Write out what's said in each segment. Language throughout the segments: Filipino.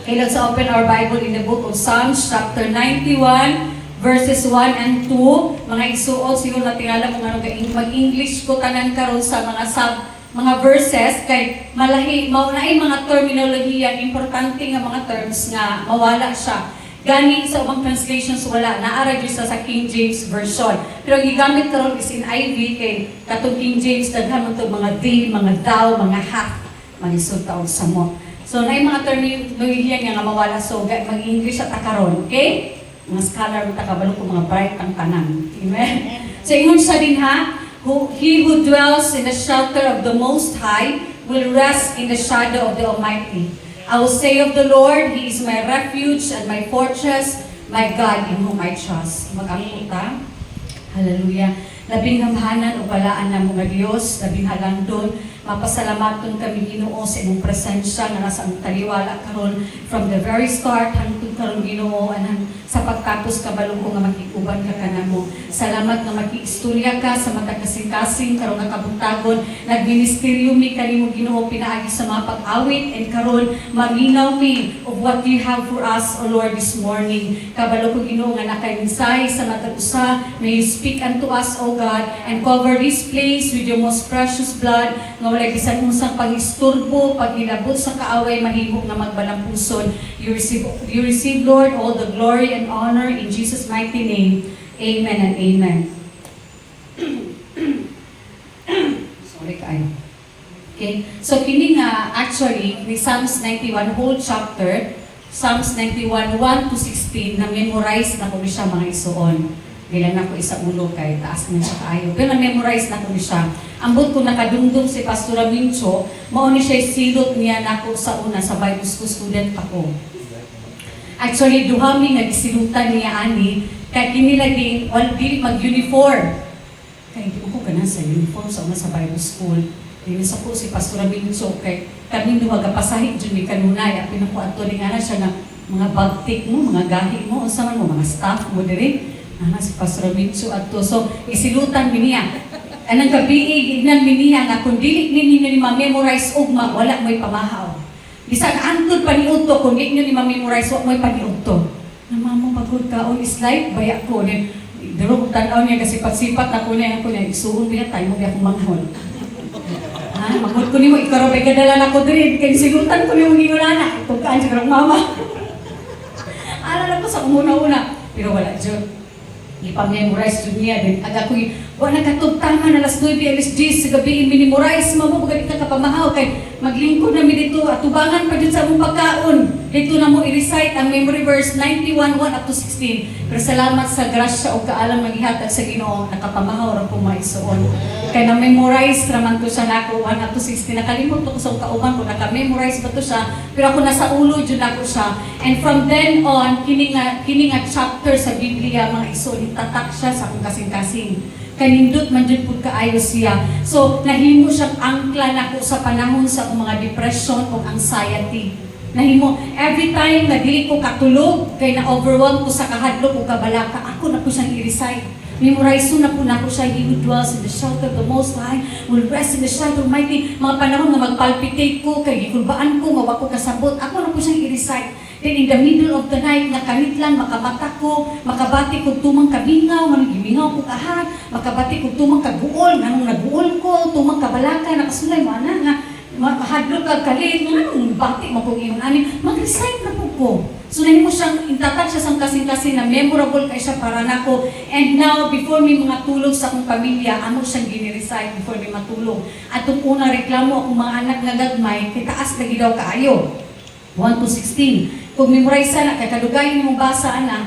Okay, let's open our Bible in the book of Psalms, chapter 91, verses 1 and 2. Mga isuot, siguro na tingala kung ano mag-English ko tanan karon sa mga verses, kay malahi, maunay mga terminolohiya, importante nga mga terms nga mawala siya. Gani sa ubang translations wala, naara sa King James Version. Pero gigamit karon is in IV, kay katong King James, daghan man to mga thee, mga thou, mga hath, malisod taon sa mo. So, na yung mga terminolohiya nga mawala. So, mag-English at akaron, okay? Mga scholar, kabalo ko mga bright ang tanan. Amen? So, ingon siya din ha, he who dwells in the shelter of the Most High will rest in the shadow of the Almighty. I will say of the Lord, He is my refuge and my fortress, my God in whom I trust. Mag-angkuta. Hallelujah. Labing hamhanan o balaan ng mga Diyos, labing halandon, mapasalamaton kami Ginoo sa imong presensya nga nasa ang taliwala karon from the very start hangtod karon Ginoo anan sa pagtapos kabalo ko nga makikuban ka kanamo. Salamat nga makiistorya ka sa mata kasing-kasing karon nga kabuntagon nagministeryo mi kanimo Ginoo pinaagi sa mga pag-awit and karon maminaw mi of what you have for us O Lord this morning. Kabalo ko Ginoo nga nakainsay sa matag usa, may you speak unto us O God and cover this place with your most precious blood nga wala bisan unsang pag-isturbo, pag-ilabot sa kaaway mahimo nga magbalampuson. You receive Lord all the glory and honor in Jesus mighty name. Amen and amen. Sorry kayo. Okay? So kini nga actually ni Psalms 91 whole chapter, Psalms 91 1 to 16 na memorize na ko siya mga isuon. Bilang ako isa ulo kay taas na siya kaayo. Pero na-memorize na ko siya. Ambot ko nakadungdong si Pastor Mincho, mao ni siya silot niya nako sa una sa Bible school student ako. Actually, duhami nga gisilutan niya ani, kay kinilaging dili mag-uniform. Kay di ko ganan sa uniform sa una sa Bible school. Dili sa po si Pastor Mincho, kay kaming duha gapasahi dyan ni kanunay. At pinakuato ni nga na siya na mga bagtik mo, mga gahi mo, unsa man mo, mga staff mo diri. Si Pastor Mincho at to. So, isilutan mi niya. Anang gabi, ignan mi niya nga kung dili ninyo ni ma-memorize ugma, wala mo'y pamahaw. Bisan antod paniudto, kung dili nyo ni ma-memorize, wala mo'y paniudto. Namamo pagod ka, on slide, baya ko. Duro, tanaw niya kasi pagsipat na ko niya, isuong niya tayo, mo biya kong manghol. Magod ko ni mo, ikaw rin kadala na ko din, kaya silutan ko ni mo niyo na, tugkaan siya karong mama. Alala ko sa umuna-una, pero wala dyan. Ipamemorize dun niya din. Aga ko'y, wala katugtangan, alas 9, alas 10, sa gabi, minimorize mo, pagkat ka kapamahaw, kay maglingkod namin dito, at tubangan pa dun sa mong pagkaon. Dito na mo i-recite ang memory verse 91, 1 up to 16. Pero salamat sa grasya o kaalam maghihatag sa Ginoo, nakapamahaw rin po mga isuon. Kaya na-memorize naman to siya nako, 1 up to 16. Nakalimot ko sa kauban ko, naka-memorize ba to siya, pero ako nasa ulo dyan ako siya. And from then on, kini nga chapter sa Biblia, mga isuon, tatak siya sa akong kasing-kasing. Kanindot man dyan po kaayo siya. So, nahimo siyang angkla na ko sa panahon sa akong mga depression o anxiety. Nahimo, every time na dili ko katulog, kay na-overwhelm ko sa kahadlok o kabalaka, ako na po siyang i-recite. Memorize na po na ko siya, he who dwells in the shelter of the Most High will rest in the shadow of Almighty. Mga panahon na magpalpitate ko, kay gikulbaan ko, mawa ko kasabot, ako na po siyang i-recite. Then in the middle of the night, nakanit lang, makamata ko, makabati ko tumang kabingaw, manigimingaw ko kahat, makabati ko tumang kaguol, nanong naguol ko, tumang kabalaka, nakasulay mo na nga, mahadlok ka kalit, nanong bati mo kong iyong ani, mag-recite na po ko. So nahimo siyang, intatak siya sang kasing-kasing na memorable kay siya para nako. And now, before mi mga tulog sa akong pamilya, amo siyang gini-recite before mi matulog. At itong unang reklamo akong mga anak na gagmay, kay taas lagi daw kaayo. 1 to 16. Kung memorize na, kay kadugay ni mong basa na,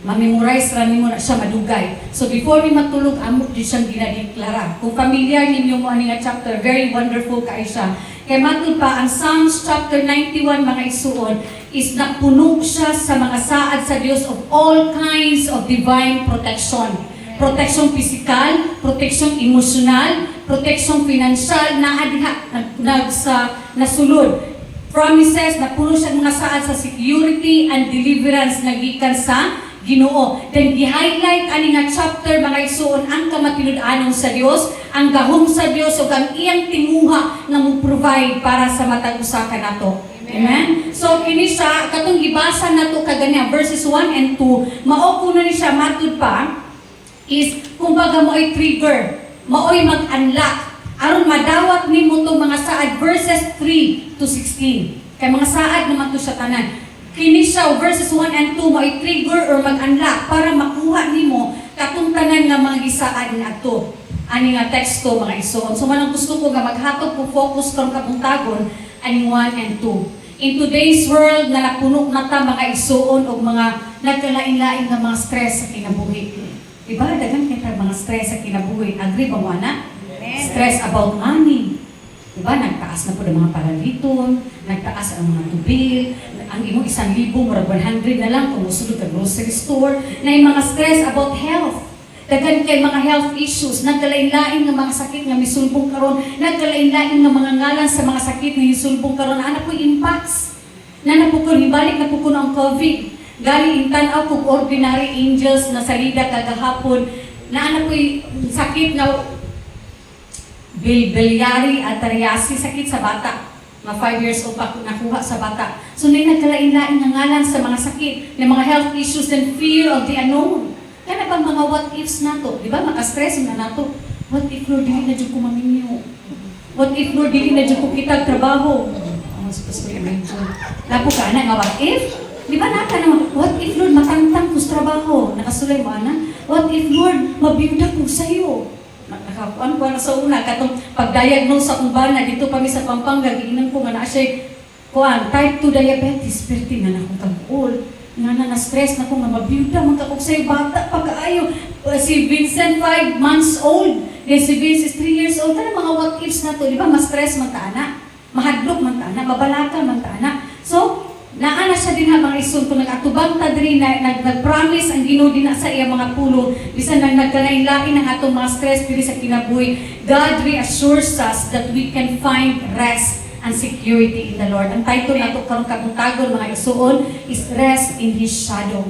ma-memorize rin mo na siya madugay. So before mi matulog, amo di siyang ginadeklara. Kung familiar ninyo mo ani nga chapter, very wonderful kay siya. Kay matud pa, ang Psalms chapter 91, mga isuon, is napuno siya sa mga saad sa Diyos of all kinds of divine protection. Protection physical, protection emotional, protection financial, nasulod. Promises na puno siya mga saad sa security and deliverance na gikan sa Ginoo. Then gi-highlight ani nga chapter mga isuon ang kamatinud-anon sa Dios, ang gahom sa Dios ug ang iyang tinguha nga mo provide para sa matag usa kanato. Amen? So, kini siya, katong gibasa na to kaganya, verses 1 and 2, mao kuno ni siya matud pa, is, kumbaga mo ay trigger, mao'y mag-unlock, aron madawat ni mo itong mga saad, verses 3 to 16. Kay mga saad naman to siya tanan. Kini siya, verses 1 and 2, mao'y trigger or mag-unlock para makuha ni mo katong tanan nga mga gisaad na ito. Ani nga teksto, mga isuon. So, manang gusto ko nga maghatod po focus kang kabuntagon, ani 1 and 2. In today's world, na napuno na ta mga isuon o mga nagkalain-lain nga mga stress sa kinabuhi. Diba? Dagan kita mga stress sa kinabuhi. Agree ba mo, anak? Stress about money. Diba? Nagtaas na po ng mga paraliton, nagtaas ang mga tubil, ang imong 1,000, murag 100 na lang kung musulod ka grocery store, na yung mga stress about health. Dagan kay mga health issues, nagkalain-lain ng mga sakit nga misulbong karon, nagkalain-lain ng mga ngalan sa mga sakit nga misulbong karon, ana po impacts. Na napukon, hibalik na po ko ang COVID. Galing tanaw kong ordinary angels na salida kagahapon, na ana po sakit na biliary at tariasi, sakit sa bata. Mga 5 years old pa nakuha sa bata. So, nagkalain-lain ng ngalan sa mga sakit, ng mga health issues and fear of the unknown. Kaya bang mga what ifs na to? Di ba? Maka-stress na nato. What if Lord, dili na dyan ko maminyo? What if Lord, dili na dyan ko kitag trabaho? Mas ko i-mention. Lapo ka na nga, what if? Di ba nata naman, what if Lord, matangtang ko sa trabaho? Nakasulay mo, ana? What if Lord, mabiyuda ko sa'yo? Nakakuan ko na sa una, katong pag-diagnose sa akong bana, dito kami sa Pampanga, giinan ko nga na siya, kuan, type 2 diabetes, perti na akong tag-ul. Nga na-stress na ko nga mabiyuda, magkakugsay bata, pagkaayo. Si Vincent, 5 months old. Then si Vince is 3 years old. Kana mga what ifs na to, di ba? Ma-stress man taana, mahadlok man taana, mabalaka man taana. So, naana siya din ha mga isun, kung nag-atubang ta diri na nag-promise ang Ginoo din na sa iya mga pulo, bisan na nagkalain-lain ang atong mga stress diri sa kinabuhi, God reassures us that we can find rest and security in the Lord. Ang title nato karong kabuntagon mga isuon is Rest in His Shadow.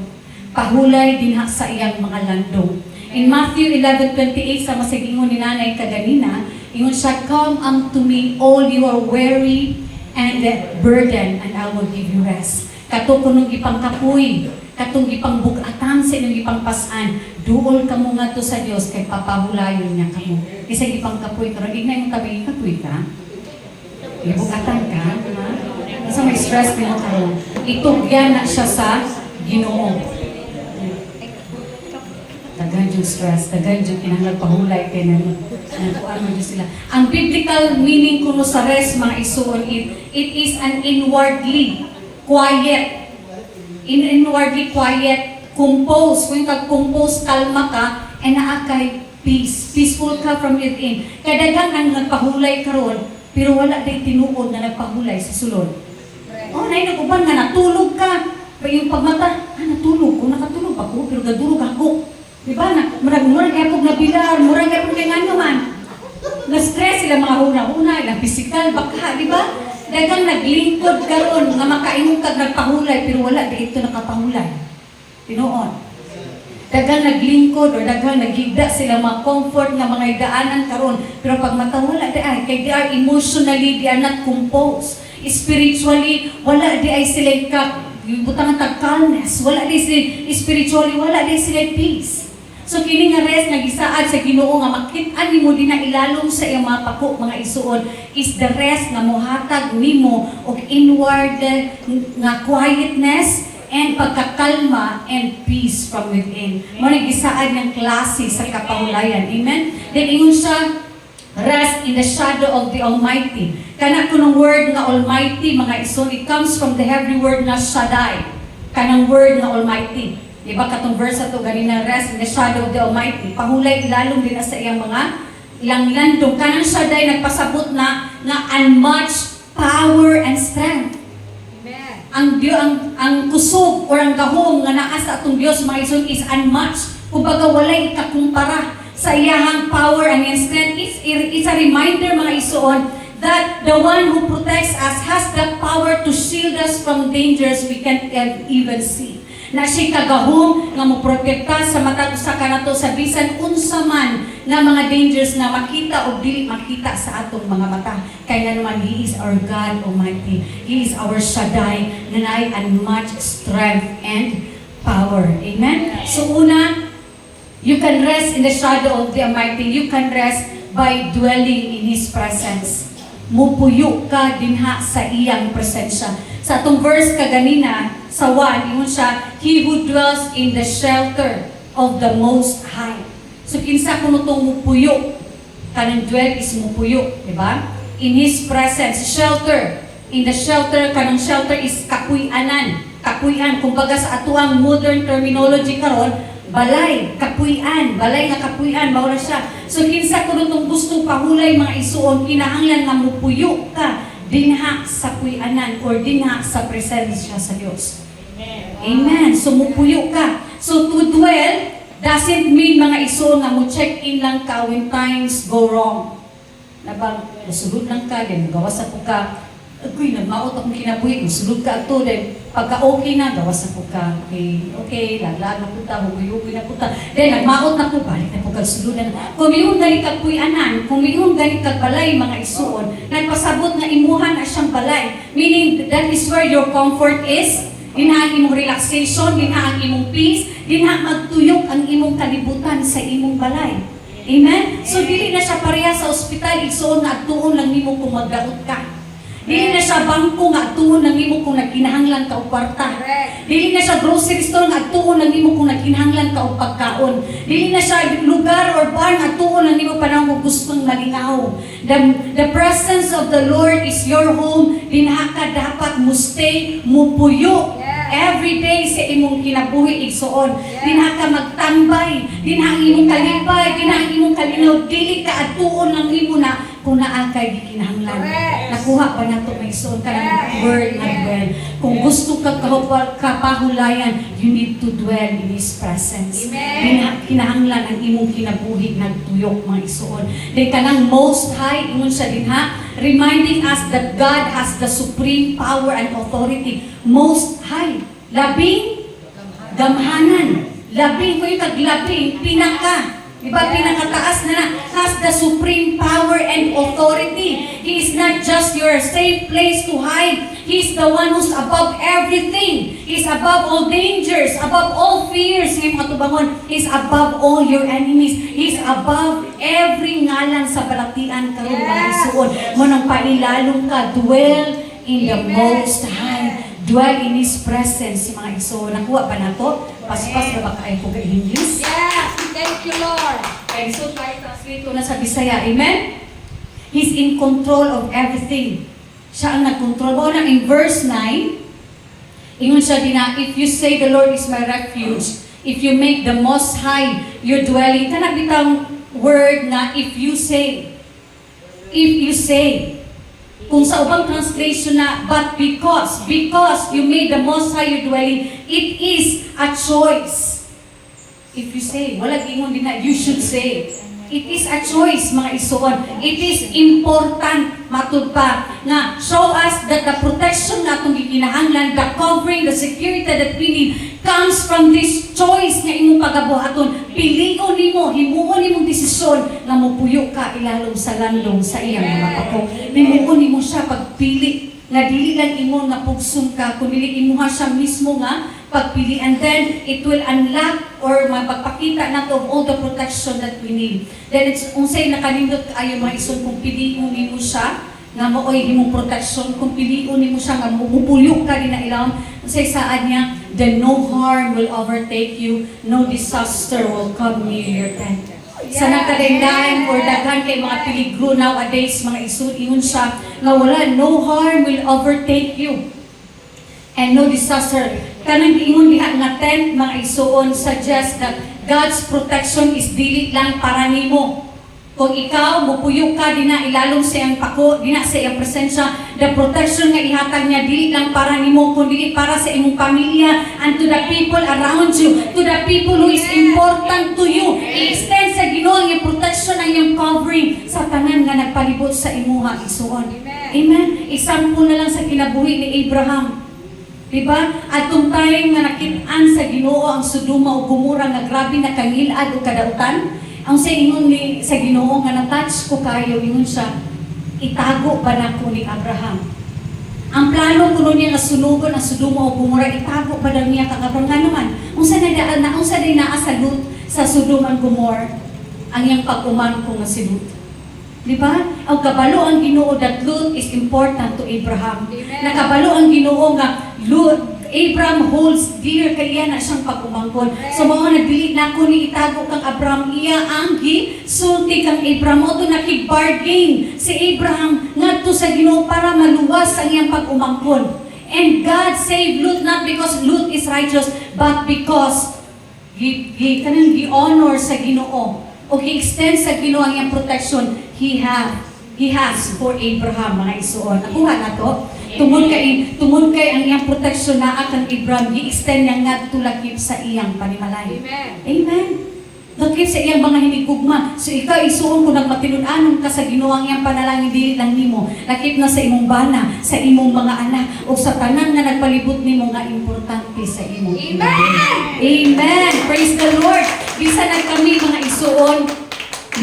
Pahulay dinha sa iyang mga landong. In Matthew 11:28 sa masigingon ni nanay kaganina, ingon siya, "Come unto me all you are weary and burden, and I will give you rest." Kato kunong ipangkapoy, katong ipangbugatan sa inyong ipangpasan, duol kamo ngadto sa Dios kay papahulayon niya kamo. Isa ipangkapoy karon ignay mo tabi kapoy ka. Ibugatan ka, ha? Kasi may stress din mo karon. Itugyan na siya sa Ginoo. Dagan yung stress, dagan yung kinahanglan pahulay kay kuan mo sila. Ang biblical meaning kuno sa rest mga isuon, it is an inwardly quiet. Inwardly quiet, compose. Kung kag-compose, kalma ka, and naakay peace. Peaceful ka from within. Kadagang ang nagpahulay karon, pero wala day tinuod na nagpahulay sa sulod. Oh, nay naguban nga natulog ka. Yung pagmata, natulog ko, nakatulog ako, pero gadurog ako. Diba na, murag ako nabilar, murag ako kay ngano man. Na-stress sila mga huna-huna, ilang physical, baka, diba? Dagang naglingkod karon nga makaingon kag nagpahulay, pero wala day ito nakapahulay. Tinuon. Dagang naglingkod o dagang nagigda sila mga comfort nga mga idaanan karon, pero pag matawala di ay kay they are emotionally, they are not composed. Spiritually, wala di ay sila butang tag calmness, wala di sila spiritually, wala di sila peace. So kini nga rest nga gisaad sa Ginoo nga makit-an nimo din na ilalom sa iyang mga pako mga isuon is the rest nga mohatag nimo og inward nga quietness and pagkakalma and peace from within. Muna gisaad ng klase sa kapahulayan. Amen? Then ingon siya, rest in the shadow of the Almighty. Kana kunong word nga Almighty, mga ison, it comes from the Hebrew word na Shaddai. Kanang word na Almighty. Diba katong verse ato ganina, rest in the shadow of the Almighty. Pahulay ilalong din sa iyang mga ilang landong. Kanang Shaddai nagpasabot na unmatched power and strength. Ang kusog or ang gahom nga naa sa atong Dios mga ison is unmatched. Kumbaga walay ikakumpara sa iyahang power and strength. It's a reminder mga ison that the one who protects us has the power to shield us from dangers we can't even see. na siya kagahom nga moprotekta sa matag usa kanato sa bisan unsa man nga mga dangers na makita o dili makita sa atong mga mata. Kaya naman He is our God Almighty. He is our Shaddai, na naay unmatched strength and power. Amen? So una, you can rest in the shadow of the Almighty. You can rest by dwelling in His presence. Mupuyo ka dinha sa iyang presensya. Sa atong verse kaganina, sa 1, ingon siya, He who dwells in the shelter of the Most High. So kinsa kuno tong mupuyo? Kanang dwell is mupuyo, di ba? In His presence, shelter. In the shelter, kanang shelter is kapuy-anan. Kapuy-an, kumbaga sa atuang modern terminology karon, balay, kapuy-an, balay nga kapuy-an, mao na siya. So kinsa kuno tong gustong pahulay mga isuon, kinahanglan nga mupuyo ka dinha sa puy-anan or dinha sa presensya sa Dios. Amen. So mupuyo ka. So to dwell doesn't mean mga isuon nga mo check in lang ka when times go wrong. Nabang musulod lang ka, then gawas ako ka. Agoy, nagmaot akong kinabuhi, musulod ka ato, then pagka okay na, gawas ako ka. Okay, laglaan na puta, huguy-huguy na puta. Then nagmaot na po, balik na po kagsulunan. Kung mayroon galit kag puy-anan, kung mayroon galit kag balay, mga isuon, nagpasabot na imuhan na siyang balay. Meaning, that is where your comfort is. Dinha ang imong relaxation, dinha ang imong peace, dinha magtuyok ang imong kalibutan sa imong balay. Amen? So, dili na siya pareha sa ospital, igsuon na agtuon lang nimo kung magdaot ka. Dili na siya bangko nga agtuon lang nimo kung nagkinahanglan ka og kwarta. Dili na siya grocery store nga agtuon lang nimo kung nagkinahanglan ka og pagkaon. Dili na siya lugar or bar nga agtuon lang nimo panahon mo gustong malingaw. The presence of the Lord is your home. Dinha ka dapat mo stay, mo puyo. Every day sa imong kinabuhi igsuon. Dinha ka magtambay, dinha ang imong kalipay, dinha ang imong kalinaw, dili ka atuon lang nimo na kung naa kay gikinahanglan. Nakuha pa nato may igsuon ka ng word na dwell. Kung gusto ka kapahulayan, you need to dwell in His presence. Dinha kinahanglan ang imong kinabuhi nagtuyok mga igsuon. Then kanang Most High ingon siya dinha, reminding us that God has the supreme power and authority. Most High. Labing gamhanan. Labing, kung yung kaglabing, pinaka. Diba, pinakataas na has the supreme power and authority. He is not just your safe place to hide. He is the one who's above everything. He is above all dangers, above all fears. Ngayon mga tubangon, He is above all your enemies. He is above every ngalan sa balatian karon mga isuon. Manang pailalong ka, dwell in the Most High. Dwell in His presence, mga isuon. Nakuha ba na to? Paspas na ba kayo po English? Yes! Thank you, Lord! Okay, so tayo translate ko na sa Bisaya. Amen? He's in control of everything. Siya ang nag-control. Bawa na in verse 9, ingon siya din na, if you say the Lord is my refuge, if you make the Most High your dwelling, kanang bitang word na if you say. If you say. Kung sa ubang translation na, but because you made the Most High your dwelling, it is a choice. If you say, wala gingon din na, you should say. It is a choice, mga isuon. It is important, matud pa, na show us that the protection na itong gikinahanglan, the covering, the security that we need, comes from this choice nga imong pagabuhaton. Pilion nimo, himuon nimong desisyon na mupuyo ka ilalom sa landong sa iyang mga pako. Himuon nimo siya pagpili nga dili lang imo nga pugson ka, kundi imuha siya mismo nga pagpili, and then it will unlock or mapagpakita nato of all the protection that we need. Then it's unsay nakanindot ayo mga ison kung pilion nimo siya nga maoy imong protection, kung pilion nimo siya nga mupuyo ka din na ilawom, unsay saad niya, then no harm will overtake you, no disaster will come near your tent. Sa nagkadendahan or daghan kay mga peligro nowadays, mga isud, ingon siya nga wala, no harm will overtake you and no disaster. Kanang ingon diha nga tent, mga isuon, suggest that God's protection is dili lang para nimo. Kung ikaw mupuyo ka dina ilalom sa iyang pako, dina sa iyang presensya, the protection nga ihatag niya dili lang para nimo, kundi para sa imong pamilya and to the people around you, to the people who is important to you. I-extend sa Ginoo ang protection ang iyang covering sa tanan nga nagpalibot sa imuha isuon. Amen. Example na lang sa kinabuhi ni Abraham. Diba? At tong time nga nakit-an sa Ginoo ang Sodoma o Gomora nga grabe na kangilad o kadautan, ang sa ingon ni sa Ginoo nga na-touch ko kayo, ingon siya, itago ba nako ni Abraham? Ang plano kuno niya nga sunugon ang Sodoma o Gomora, itago ba daw niya kang Abraham? Nga naman, unsa din naa sa Lut sa Sodoma at Gomora ang iyang pag-uman ko nga si Lut. Diba? Ang kabalo ang Ginoo that Lut is important to Abraham. Amen. Nakabalo ang Ginoo nga Abraham holds dear kay iya na siyang pag-umangkon. So mao na dili nako ni itago kang Abraham, iya ang gisulti kang Abraham. Mo to nakig-bargain si Abraham ngadto sa Ginoo para maluwas ang iyang pag-umangkon. And God saved Lut not because Lut is righteous, but because kanang gi-honor sa Ginoo o gi-extend sa Ginoo ang iyang protection he has for Abraham, mga isuon. Nakuha na to? Tungod kay ang iyang proteksyon na kang Abraham, gi-extend niya ngadto lakip sa iyang panimalay. Amen. Amen. Lakip sa iyang mga hinigugma. So ikaw isuon kung nagmatinud-anon ka sa Ginoo ang iyang panalangin dili lang nimo. Lakip na sa imong bana, sa imong mga anak o sa tanan nga nagpalibot nimo nga importante sa imong. Amen. Amen. Praise the Lord. Bisan na kami mga isuon,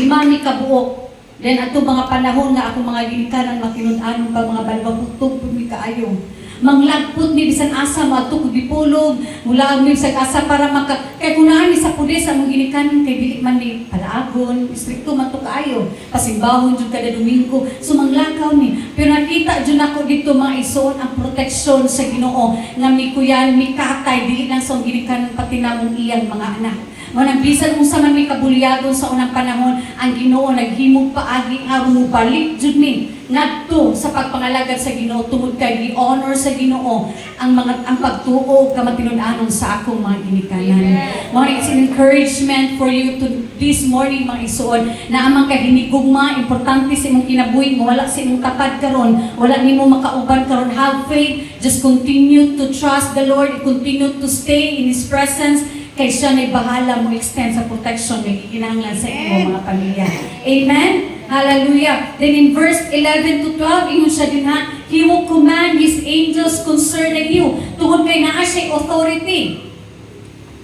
lima mi kabuok. Then ato mga panahon nga ako mga ginikanan matinud-anon pa mga balbagutog pud mi kaayo. Manglagpot mi bisan asa maadto ko dipulog, mula mi sa asa para kay kunaan mi sa pudes sa mong ginikanan kay dili man ni palaagon, istrikto man to kaayo. Pasimbahon jud kada Domingo. So manglakaw mi. Pero nakita jud nako dito mga isuon ang proteksyon sa Ginoo nga mi kuyan mi katay dili lang sa ginikanan pati namong iyang mga anak. Manang bisan mo sa man may kabulyagon sa unang panahon, ang Ginoo naghimog paagi aron mo balik jud mi ngadto sa pagpangalagad sa Ginoo tungod kay gi-honor sa Ginoo ang pagtuo ka matinud-anon sa akong mga ginikanan. Mo it's an encouragement for you to this morning mga isuon na amang kahinigugma importante sa imong kinabuhi nga wala sa imong tapad karon, wala nimo makauban karon. Have faith, just continue to trust the Lord, continue to stay in His presence. Kay siya na'y bahala mo extend sa protection na ikinahanglan sa iyong mga pamilya. Amen? Hallelujah. Then in verse 11 to 12, ingon siya din ha, He will command His angels concerning you. Tungod kay naa siya authority.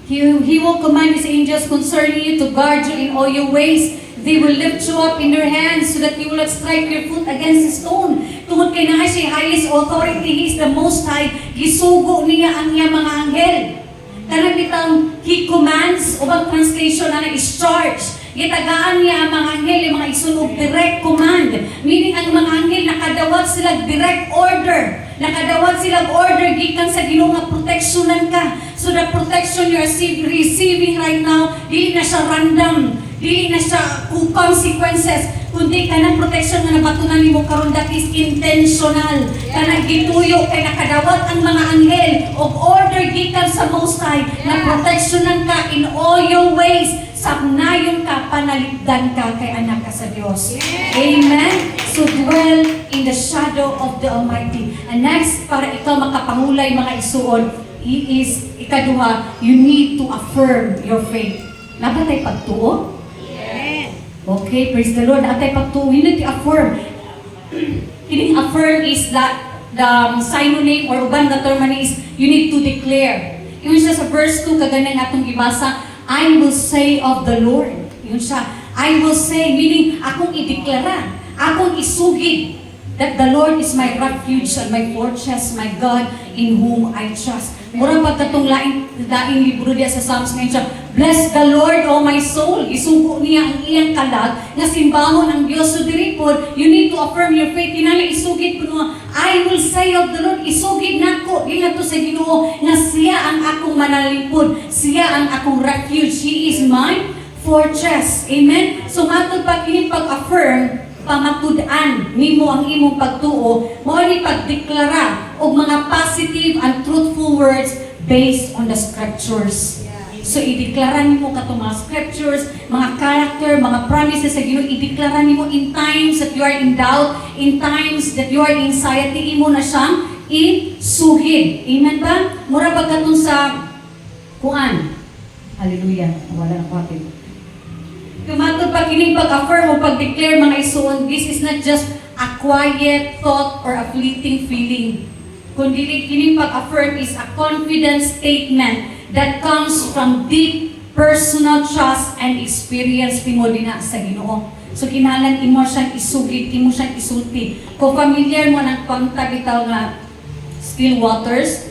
He will command His angels concerning you to guard you in all your ways. They will lift you up in their hands so that you will not strike your foot against a stone. Tungod kay naa siya highest authority, He is the Most High. Gisugo niya ang iyang mga anghel. Kanang bitang He commands, o bang translation na is charge. Gitagaan niya ang mga anghel, yung mga isunog direct command. Meaning ang mga anghel, nakadawat sila direct order. Nakadawat sila order, gikan sa Ginoo nga proteksyonan ka. So the protection you are receiving right now, dili na siya random. Dili na siya consequences. Kundi kanang protection nga nabatunan nimo karon that is intentional. Kanang gituyo kay nakadawat ang mga anghel og order gikan sa Most High na proteksyonan ka in all your ways. Sabnayon ka, panalipdan ka kay anak ka sa Dios. Amen. So dwell in the shadow of the Almighty. And next, para ikaw makapangulay mga isuon, is ikaduha, you need to affirm your faith. Nabatay pagtuo? Okay, praise the Lord. Atay pagtuo, you need to affirm. Kining affirm is that the synonym or uban the term is you need to declare. Yun siya sa verse 2 kaganan atong gibasa, I will say of the Lord. Yun siya, I will say, meaning akong ideklara, akong isugid that the Lord is my refuge and my fortress, my God in whom I trust. Murang pagkatong laing libro diya sa Psalms ngayon siya, bless the Lord, O my soul. Isugo niya ang iyang kalag na simbahon ang Diyos. So diripod, you need to affirm your faith. Kinala isugid ko nga, I will say of the Lord, isugid nako. Ingat to sa Ginoo nga siya ang akong manalipod. Siya ang akong refuge. He is my fortress. Amen? So matod pa kini pag-affirm, pamatud-an nimo ang imong pagtuo, mao ni pagdeklara og mga positive and truthful words based on the scriptures. So ideklara nimo katong mga scriptures, mga character, mga promises sa Ginoo, ideklara nimo in times that you are in doubt, in times that you are in anxiety, imo na siyang isuhid. Amen ba? Mura ba katong sa kuan? Hallelujah. Wala na ko. Tumatod pag kining pag-affirm o pag-declare mga isuon, this is not just a quiet thought or a fleeting feeling. kundi kining pag-affirm is a confident statement that comes from deep personal trust and experience nimo dinha sa Ginoo. So kinahanglan imo siyang isugid, imo siyang isulti. Kung familiar mo ng pangtag bitaw nga still waters,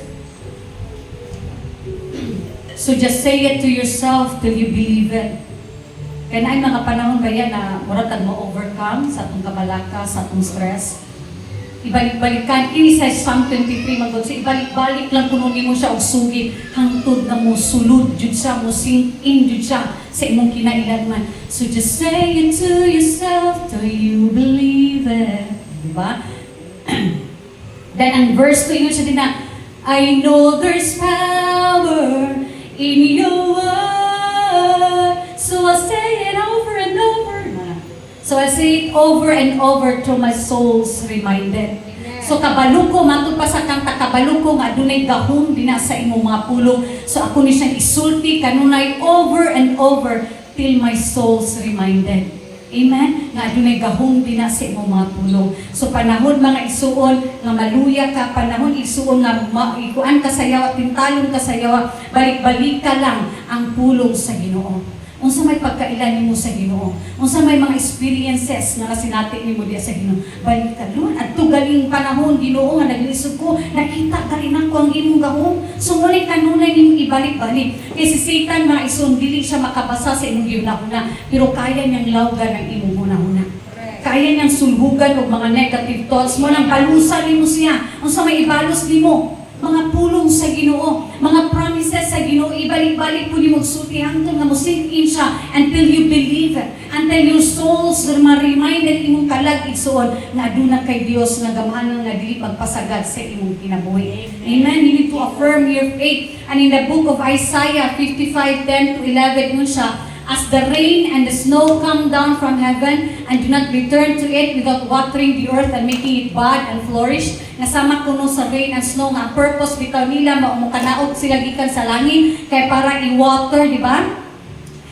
so just say it to yourself till you believe it. Kaya na ay mga panahon ba yan na murag mo overcome sa atong kabalaka, sa atong stress. Ibalik-balikan, ini sa Psalm 23 magod, so ibalik-balik lang kuno nimo siya og sugid hangtod na mo sulod jud siya, mo sink in jud siya sa imong kinailangan. So just say it to yourself till you believe it. Diba? Then ang verse 2 yun siya din na, I know there's power in your word, so I'll say it over and over. So I say it over and over till my soul's reminded. So kabalo ko, matod pa sa kanta, kabalo ko nga dunay gahom dina sa imong mga pulong. So ako ni siyang isulti kanunay over and over till my soul's reminded. Amen? Nga dunay gahom dina sa imong mga pulong. So panahon mga isuon nga maluya ka, panahon isuon nga ikuan ka sayaw at tintalon ka sayaw, balik-balik ka lang ang pulong sa Ginoo. Unsa may pagkailan nimo sa Ginoo, unsa may mga experiences nga nasinati nimo diya sa Ginoo, balik ka Lord at galing panahon Ginoo nga naglisod ko, nakita ka rin ako ang imong gahom, so muli kanunay nimo ibalik-balik. Kasi si Satan mga ison dili siya makabasa sa imong gihuna, pero kaya niyang lawgan ang imong hunahuna. Kaya niyang sulhugan og mga negative thoughts mo, nang balusan nimo siya. Unsa may ibalos nimo? Mga pulong sa Ginoo, mga promises sa Ginoo, ibalik-balik po ni magsulti hangtod nga mo sink in siya until you believe it, until your souls ma-reminded imong kalag igsuon nga aduna kay Dios nga gamahanan nga dili magpasagad sa imong kinabuhi. Amen. You need to affirm your faith. And in the book of Isaiah 55:10-11 yun siya, as the rain and the snow come down from heaven and do not return to it without watering the earth and making it bud and flourish, nasama kuno sa rain and snow nga purpose bitaw nila maumukanaog sila gikan sa langit kay para i-water, di ba?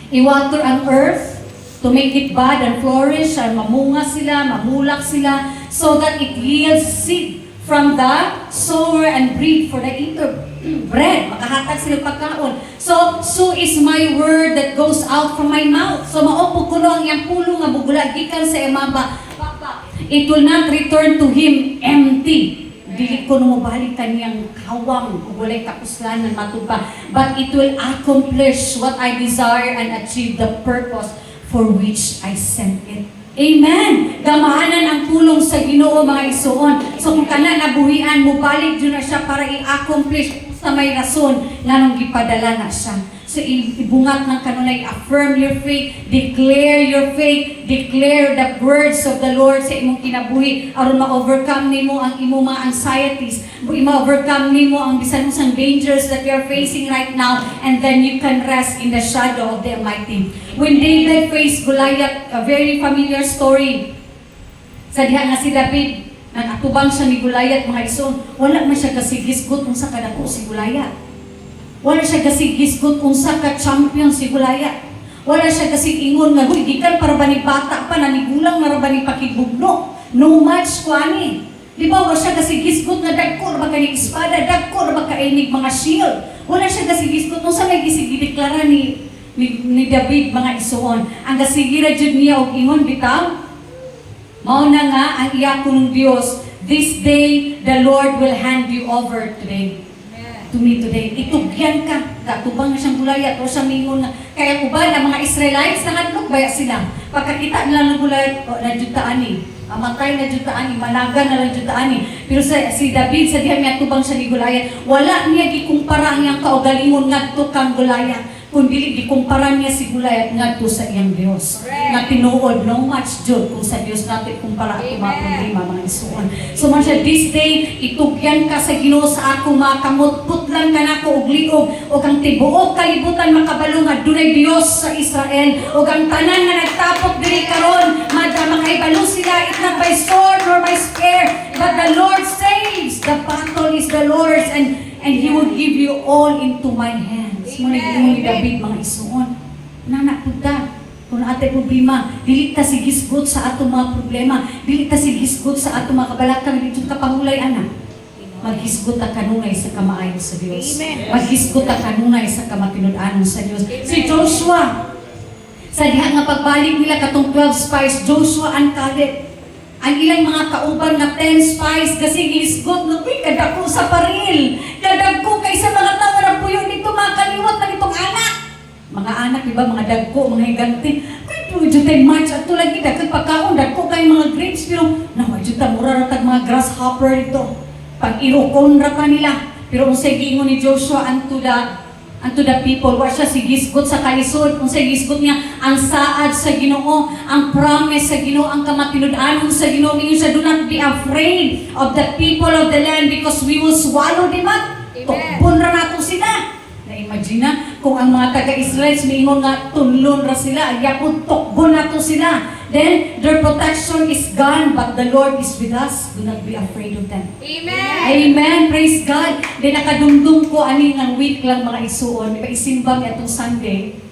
I-water ang earth to make it bud and flourish, and mamunga sila, mamulak sila, so that it yields seed from the sower and bread for the eater. Bread, makahatag sila pagkaon. So is my word that goes out from my mouth. So maupog ko ang iyang pulong nga bugula gikan sa imaba. It will not return to him empty. Dili ko mo balik kaniyang kawang ug walay kapuslanan matupa. But it will accomplish what I desire and achieve the purpose for which I sent it. Amen! Gamahanan ang pulong sa Ginoo mga isuon. So kung kana nabuhian mo, balik dyan na siya para i-accomplish sa may rason nga nung gipadala na siya. So ibungat ng kanunay, affirm your faith, declare your faith, declare the words of the Lord sa imong kinabuhi aron ma-overcome nimo ang imong mga anxieties, ma-overcome nimo ang bisan usang dangers that you are facing right now, and then you can rest in the shadow of the Almighty. When David faced Goliath, a very familiar story, sa diha nga si David, nag-atubang siya ni Goliath mga ison, wala man siya kasigisgot kung sa kadako si Goliath. Wala siya kasigisgot kung sa ka-champion si Goliath. Wala siya kasig-ingon nga, huy, gikan para ba ni bata pa, nanigulang para ba ni pakibugno. No match ko ani. Di ba, wala siya kasigisgot nga, dagko na ba ka ni espada, dagko na ba ka inig mga shield. Wala siya kasigisgot kung sa nagkisigideklara ni David mga isuon. Ang kasigira jud niya og ingon bitaw, mao na nga ang iyako ng Dios, this day the Lord will hand you over today. To me today. Itugyan ka. Katubang na siyang Goliath o siyang mingon na. Kaya uban ang mga Israelites, nangadlok baya sila. Pagkakita nila ng Goliath, najutaan ni. Amatay na jutaan ni, managa na lang jutaan ni. Pero si David, sa diha niya tubang siya ni Goliath, wala niya gikumpara ang iyang kaugalingon ngadto kang Goliath. Kundi gikumpara niya si Goliath ngadto sa iyang Dios. Nga tinuod, no match jud kung sa Dios natin kumpara ato mga problema, mga isuon. So man siya, this day, itugyan ka sa Ginoo sa ako, mga kamutputlan ka na ko og liog, o kang tibuok kalibutan makabalo nga dunay Dios sa Israel, o kang tanan nga nagtapok diri karon, makaibalo sila, it not by sword nor by spear, but the Lord saves. The battle is the Lord's, and He will give you all into my hands. Muna ni David mga isuon. Nana puta, kung atay problema, dili ta sigisgot sa ato mga problema, dili ta sigisgot sa ato mga kabalakang dito ka pangulay ana. Maghisgot ta kanunay sa kamaayo sa Dios. Amen. Maghisgot ta kanunay sa kamatinud-anon sa Dios. Si Joshua, sa diha nga pagbalik nila katong 12 spies, Joshua and Caleb, ang ilang mga kauban nga 10 spies kasi gihisgot no kadako sa paril. Kadagko kay sa mga tawo na puyo nito mga kaliwat na nitong anak. Mga anak, di ba, mga dagko, mga higanti. Kaya po, dyan march at tulang kita, kaya pagkaon, dagko kayo mga grapes, pero naman dyan mura ratag mga grasshopper ito. Pag-irokon ra pa nila. Pero kung sa giingon ni Joshua unto the people, wa siya sigisgot sa kalisod, kung sa gisgot niya, ang saad sa Ginoo, ang promise sa Ginoo, ang kamatinud-anon sa Ginoo, ngayon siya, do not be afraid of the people of the land because we will swallow them up. Amen. Tukbon ra nato sila. Na-imagine na, kung ang mga taga-Israel, mingon nga, tunlon ra sila, yapon, tukbon nato sila. Then, their protection is gone, but the Lord is with us. Do not be afraid of them. Amen. Amen. Praise God. Then nakadumdum ko ani ng week lang mga isuon. Di ba isimbang itong Sunday?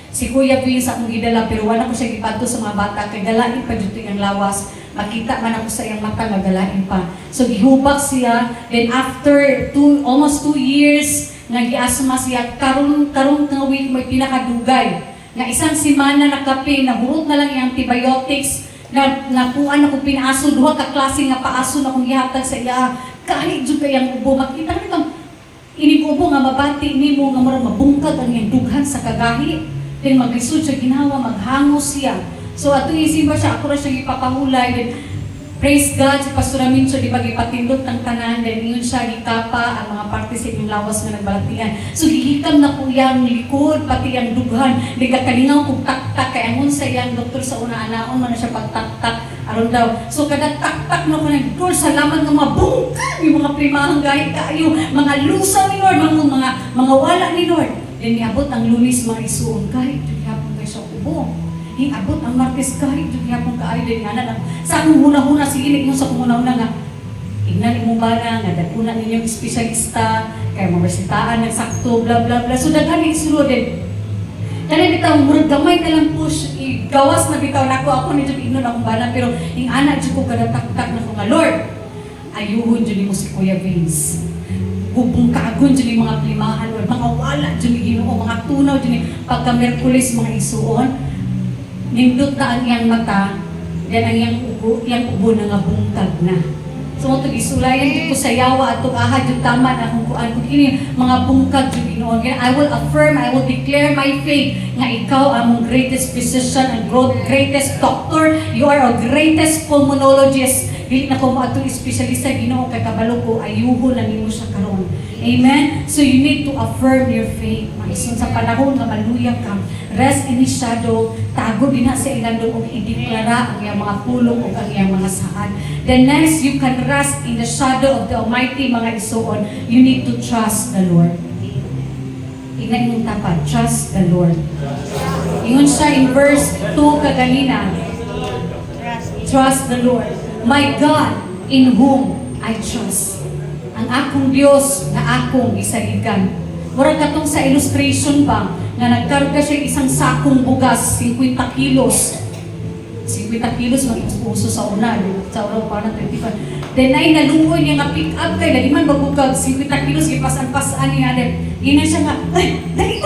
Si Kuya Vin sa akong gidala pero wala ko siya gipadto sa mga bata kay galain pa dito yung lawas. Makita man ako sa iyang mata nga galain pa. So gihubak siya. Then after almost 2 years nga giasma siya karon nga week may pinakadugay. Nga isang semana na kape, nahurot na lang yung antibiotics, nakuan ako pinaso, duha ka klase nga paaso na kung gihatag sa iya, kahit dyan kayang ubo, makita nito, iniubo nga mabati ni mo nga marang mabungkag ang iyang dughan sa kagahi, then maglisod siya ginawa, maghangos siya. So ato isimba siya, ako na siya ipapahulay, then praise God, si Pastor Aminso, di ba, ipatindot ng tanan, then yun siya, ikapa, ang mga parte sa inyong lawas nga nagbalatian. So, hihikam na po yung likod, pati yung dughan. Di ka kalingaw kung tak-tak, kaya ngun sa iyang doktor sa una-anaon, man na siya pagtak-tak, aron daw. So, kada tak-tak na ko na, doktor, salamat ng mga bungkag, yung mga primahang gahit kayo, mga lusaw ni Lord, mga wala ni Lord. Then, iabot ang Lunis, mga isuon, kahit yung hapon kayo sa ubo. Abot ang Martes kahit yung yapong kaayo din nga na sa akong huna-huna, sige mo sa kumuna-huna nga ingnan mo ba na nga daguna ninyong espesyalista kaya mamarsitaan nagsakto bla bla bla so daghan isulod din kaya bitaw murag gamay na lang push gawas na bitaw nako ako nito ignon akong bana pero ing anak jud ko kada tak-tak na ko nga Lord ayuhon jud mo si Kuya Vince bubong kaagon jud mga klimahan Lord mga wala jud Ginoo mga tunaw jud pagka Miyerkules mga isuon nindot na ang iyang mata, yan ang iyang ubo na nga bungkag na. So, ito isulayan dito sa yawa at ahad yung tama na kung kuan kung ini mga bungkag yung Ginoo. I will affirm, I will declare my faith nga ikaw ang greatest physician and greatest doctor. You are a greatest pulmonologist. Dili na ko mo atong espesyalista Ginoo kay kabalo ko ayuho na nimo siya karon. Amen? So you need to affirm your faith. Maisun sa panahon nga maluya ka, rest in His shadow, tago din na sa ilandong o ideklara ang iyang mga pulong o ang iyang mga saad. Then next, you can rest in the shadow of the Almighty, mga isuon. You need to trust the Lord. Ingay mong tapat, trust the Lord. Ingon siya in verse 2 kaganina, trust the Lord. My God, in whom I trust. Ang akong Diyos na akong isaligan. Murag katong sa illustration ba, na nagkarga siya isang sakong bugas, 50 kilos. 50 kilos mag-uso sa una, sa una pa na 25. Then ay nalungoy niya nga pick up kay, dali man magugag, 50 kilos, ipasan-pasan niya. Ina siya nga, ay, dali,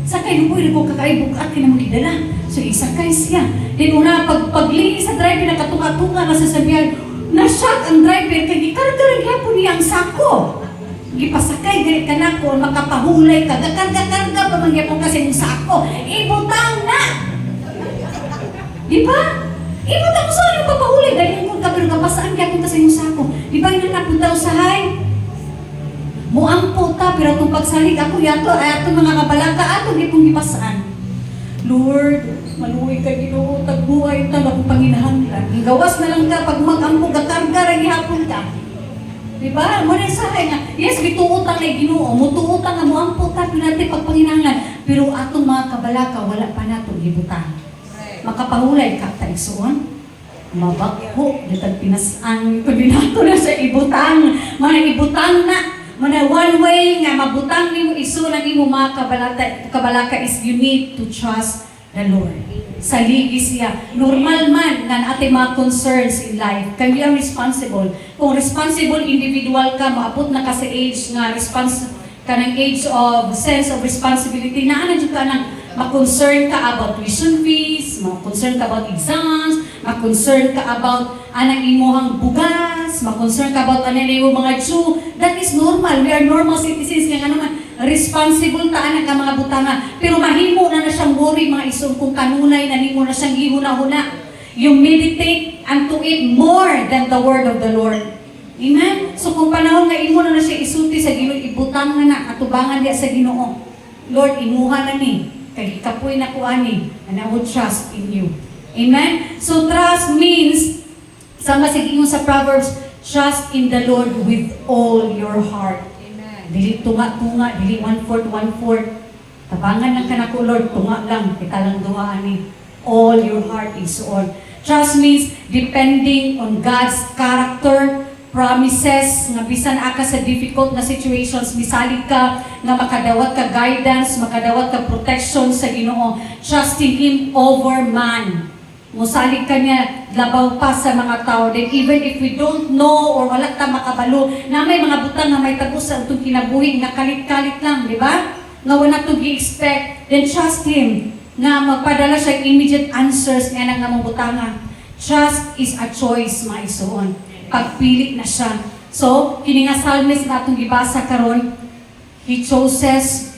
sakay, lupoy, ko kakay, bukat ka na magidala. So isakay siya. Then una, paglinis sa driver, nakatunga-tunga na sasabihan, na-shock ang driver, kaya gikarga rin hapon niya ang sako. Gipasakay, galit ka na ko, makapahulay ka, gakarga-karga pa mangyapon kasi yung sako. Ibutang na! Di ba? Ibutang mo saan yung papahulay, dahil yung ka, pero kapasaan yapon kasi yung sako. Di ba yung napunta usahay? Muampo ta, pero itong pagsalig ako, yato, ay ato mga kabalaka, ato gipong gipasaan. Lord, maluwi ka Ginoo, tagbuhay ta akong panginahanglan. Ang gawas na lang ka pag mag-ampo gakarga ra gihapon ka. Diba? Mo na sahay nga, yes, bituotang na Ginoo, mutuotang nga mo ampo ta pinati pag panginahanglan, pero atong mga kabalaka wala pa nato gibutang. Makapahulay ka ta isuon. Mabakho ditag pinasan pag binato na sa ibutang, mga ibutang na. Mana one way nga mabutang nimo iso na nimo mga kabalaka is you need to trust the Lord. Saligi siya. Normal man nga ating mga concerns in life. Kaya we are responsible. Kung responsible individual ka, maabot na ka sa age nga kanang age of sense of responsibility, naanan dyan ka ng ma-concern ka about tuition fees, ma-concern ka about exams, ma-concern ka about anang imuhang bugas, ma-concern ka about anang imo mga due. That is normal. We are normal citizens. Kaya naman, responsible ta anak ka mga butanga. Pero mahimo na siyang worry mga isong kung kanunay na nimo na siyang gihuna-huna. You meditate unto it more than the word of the Lord. Amen? So kung panahon nga imo na siya isulti sa Ginoo, ibutang na atubangan diya sa Ginoo. Lord, imuha na ni. Kay kapoy na ko ani, and I will trust in you. Amen? So trust means, sama sa gingon sa Proverbs, trust in the Lord with all your heart. Amen. Dili tunga-tunga, dili 1/4. Tabangan lang ka na ko, Lord, tunga lang, kita lang duha ani. All your heart is all. Trust means depending on God's character, promises, nga bisan aka sa difficult na situations, misalig ka, nga makadawat ka guidance, makadawat ka protection sa Ginoo. Trusting Him over man. Musalig ka niya, labaw pa sa mga tao. Then even if we don't know or wala ta makabalo, na may mga butang na may tagos sa itong kinabuhi, nga kalit-kalit lang, di ba? Nga wala to gi-expect, then trust Him. Nga magpadala siya immediate answers nga nang nga butanga. Trust is a choice, mga isuon. Pagpili na siya. So, kini nga psalmist na atong gibasa karon, he chooses